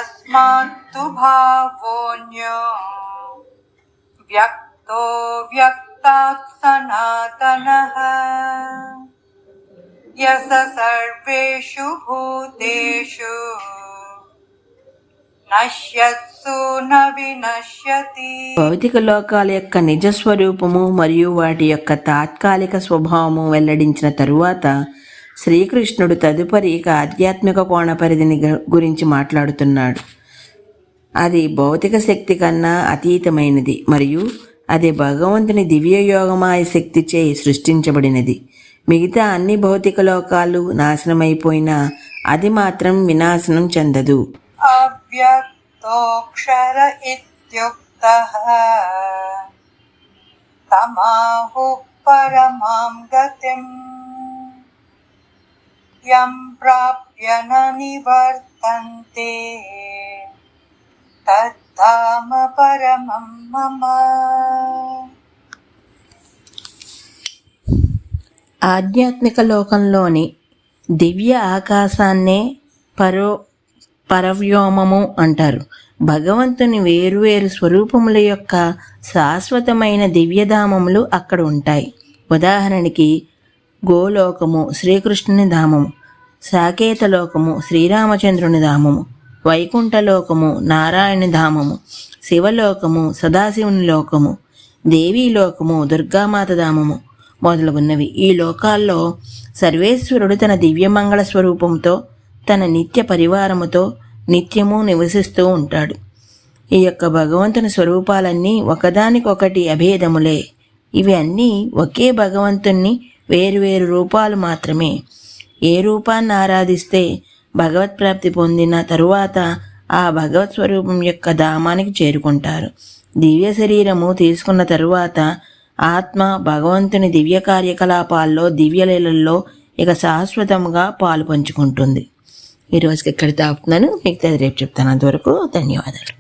తస్మాత్తు భావోన్యో వ్యక్తో వ్యక్తాత్ సనాతనః యస సర్వేషు భూతేషు నశ్యత్సు న వినశ్యతి. భౌతిక లోకాల యొక్క నిజస్వరూపము మరియు వాటి యొక్క తాత్కాలిక స్వభావము వెల్లడించిన తరువాత శ్రీకృష్ణుడు తదుపరి ఇక ఆధ్యాత్మిక కోణ పరిధిని గురించి మాట్లాడుతున్నాడు. అది భౌతిక శక్తి కన్నా అతీతమైనది మరియు అది భగవంతుని దివ్యయోగమాయ శక్తిచే సృష్టించబడినది. మిగతా అన్ని భౌతిక లోకాలు నాశనమైపోయినా అది మాత్రం వినాశనం చెందదు. అవ్యక్తోక్షర ఇత్యుక్తః తమాహు పరమాం గతిం యం ప్రాప్య న నివర్తంతే తద్ధామ పరమం మమ. ఆధ్యాత్మిక లోకంలోని దివ్య ఆకాశాన్నే పరవ్యోమము అంటారు. భగవంతుని వేరువేరు స్వరూపముల యొక్క శాశ్వతమైన దివ్యధామములు అక్కడ ఉంటాయి. ఉదాహరణకి గోలోకము శ్రీకృష్ణుని ధామము, సాకేత లోకము శ్రీరామచంద్రుని ధామము, వైకుంఠలోకము నారాయణ ధామము, శివలోకము సదాశివుని లోకము, దేవీలోకము దుర్గామాత ధామము మొదలగున్నవి. ఈ లోకాల్లో సర్వేశ్వరుడు తన దివ్యమంగళ స్వరూపంతో తన నిత్య పరివారముతో నిత్యము నివసిస్తూ ఉంటాడు. ఈ యొక్క భగవంతుని స్వరూపాలన్నీ ఒకదానికొకటి అభేదములే. ఇవి అన్నీ ఒకే భగవంతుణ్ణి వేరువేరు రూపాలు మాత్రమే. ఏ రూపాన్ని ఆరాధిస్తే భగవత్ప్రాప్తి పొందిన తరువాత ఆ భగవత్ స్వరూపం యొక్క ధామానికి చేరుకుంటారు. దివ్య శరీరము తీసుకున్న తరువాత ఆత్మ భగవంతుని దివ్య కార్యకలాపాల్లో దివ్యలీలల్లో ఇక శాశ్వతముగా పాలు పంచుకుంటుంది. ఈరోజుకి ఇక్కడ ఆపుతున్నాను. మిగతాది రేపు చెప్తాను. అంతవరకు ధన్యవాదాలు.